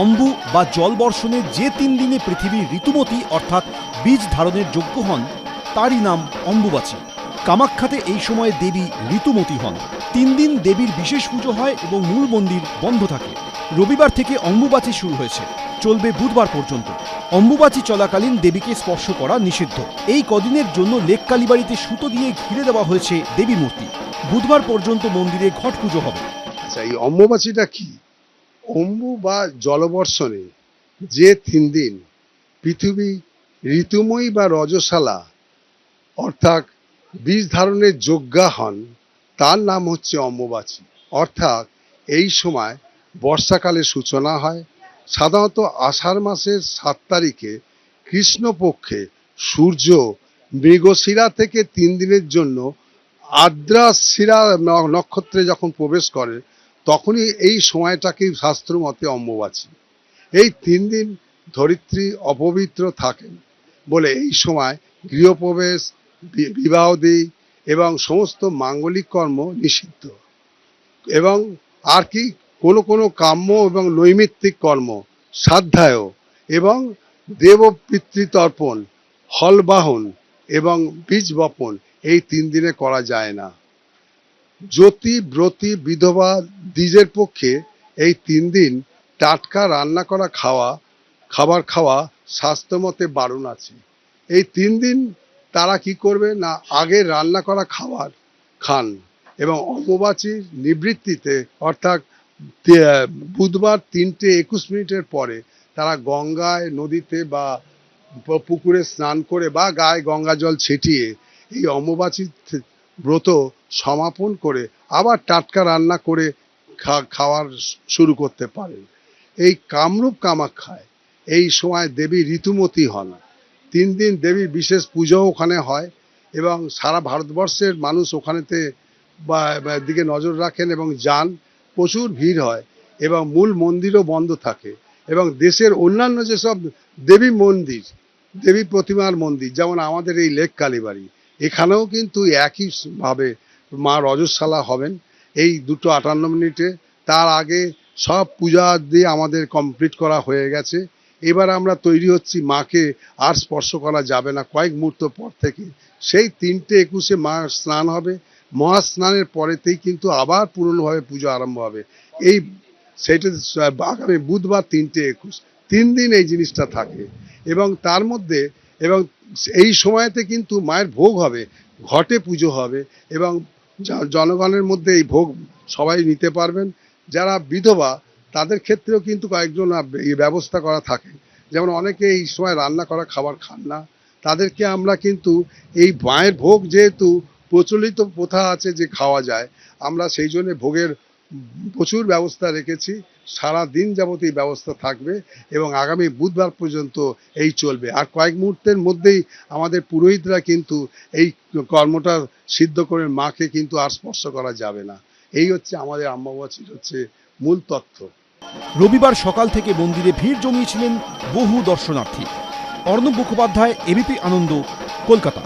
অম্বু বা জল বর্ষণের যে 3 দিনে পৃথিবী ঋতুমতী অর্থাৎ বীজ ধারণের যোগ্য হন তারই নাম অম্বুবাচী। কামাখ্যাতে এই সময়ে দেবী ঋতুমতী হন। 3 দিন দেবীর বিশেষ পুজো হয় এবং মূল মন্দির বন্ধ থাকে। রবিবার থেকে অম্বুবাচী শুরু হয়েছে, চলবে বুধবার পর্যন্ত। অম্বুবাচী চলাকালীন দেবীকে স্পর্শ করা নিষিদ্ধ। এই কদিনের জন্য লেক কালীবাড়িতে সুতো দিয়ে ঘিরে দেওয়া হয়েছে দেবী মূর্তি। বুধবার পর্যন্ত মন্দিরে ঘট পুজো হবে। আচ্ছা, এই অম্বুবাচীটা কি? অম্বু বা জলবর্ষণে যে 3 দিন পৃথিবী ঋতুময়ী বা রজস্বালা অর্থাৎ বীজ ধারণের যোগ্যা হন তার নাম হচ্ছে অম্বুবাচী। অর্থাৎ এই সময় বর্ষাকালের সূচনা হয়। সাধারণত আষাঢ় মাসের 7 তারিখে কৃষ্ণপক্ষে সূর্য মৃগশিরা থেকে 3 দিনের জন্য আদ্রাশিরা নক্ষত্রে যখন প্রবেশ করে তখনই এই সময়টাকেই শাস্ত্র মতে অম্বুবাচী। এই 3 দিন ধরিত্রী অপবিত্র থাকেন বলে এই সময় গৃহপ্রবেশ, বিবাহদি এবং সমস্ত মাঙ্গলিক কর্ম নিষিদ্ধ। এবং আর কি কোনো কোনো কাম্য এবং নৈমিত্তিক কর্ম, শ্রাদ্ধায় এবং দেব পিতৃতর্পণ, হল বাহন এবং বীজ বপন এই 3 দিনে করা যায় না। জ্যোতি ব্রতী বিধবা দ্বিজের পক্ষে এই 3 দিন টাটকা রান্না করা খাবার খাওয়া স্বাস্থ্যমতে বারণ আছে। এই 3 দিন তারা কি করবে না, আগে রান্না করা খাবার খান এবং অম্বুবাচীর নিবৃত্তিতে অর্থাৎ বুধবার 3:21 পরে তারা গঙ্গায়, নদীতে বা পুকুরে স্নান করে বা গায়ে গঙ্গা জল ছিটিয়ে এই অম্বুবাচী ব্রত সমাপন করে আবার টাটকা রান্না করে খাওয়ার শুরু করতে পারেন। এই কামরূপ কামাখ্যায় এই সময় দেবী ঋতুমতী হন। 3 দিন দেবীর বিশেষ পুজো ওখানে হয় এবং সারা ভারতবর্ষের মানুষ ওখানেতে দিকে নজর রাখেন এবং যান। প্রচুর ভিড় হয় এবং মূল মন্দিরও বন্ধ থাকে এবং দেশের অন্যান্য যেসব দেবী মন্দির, দেবী প্রতিমার মন্দির যেমন আমাদের এই লেক কালীবাড়ি, এখানেও কিন্তু একইভাবে মা রজস্বালা হবেন এই 2:58। তার আগে সব পূজা দিয়ে আমাদের কমপ্লিট করা হয়ে গেছে। এবার আমরা তৈরি হচ্ছি, মাকে আর স্পর্শ করা যাবে না কয়েক মুহূর্ত পর থেকে। সেই 3:21 মা স্নান হবে। মহাস্নানের পরেতেই কিন্তু আবার পুরনোভাবে পুজো আরম্ভ হবে। সেইটা আগামী বুধবার 3:21, 3 দিন এই জিনিসটা থাকে এবং তার মধ্যে এবং এই সময়তে কিন্তু মায়ের ভোগ হবে, ঘটে পুজো হবে এবং জনগণের মধ্যে এই ভোগ সবাই নিতে পারবেন। যারা বিধবা তাদের ক্ষেত্রেও কিন্তু কয়েকজন ব্যবস্থা করা থাকে, যেমন অনেকে এই সময় রান্না করা খাবার খান না, তাদেরকে আমরা কিন্তু এই মায়ের ভোগ যেহেতু প্রচলিত প্রথা আছে যে খাওয়া যায়, আমরা সেই জন্য ভোগের প্রচুর ব্যবস্থা রেখেছি। সারা দিন যাবত এই ব্যবস্থা থাকবে এবং আগামী বুধবার পর্যন্ত এই চলবে। আর কয়েক মুহূর্তের মধ্যেই আমাদের পুরোহিতরা কিন্তু এই কর্মটা সিদ্ধ করে মাকে কিন্তু আর স্পর্শ করা যাবে না। এই হচ্ছে আমাদের অম্বুবাচীর হচ্ছে মূল তথ্য। রবিবার সকাল থেকে মন্দিরে ভিড় জমিয়েছিলেন বহু দর্শনার্থী। অর্ণব মুখোপাধ্যায়, এবিপি আনন্দ, কলকাতা।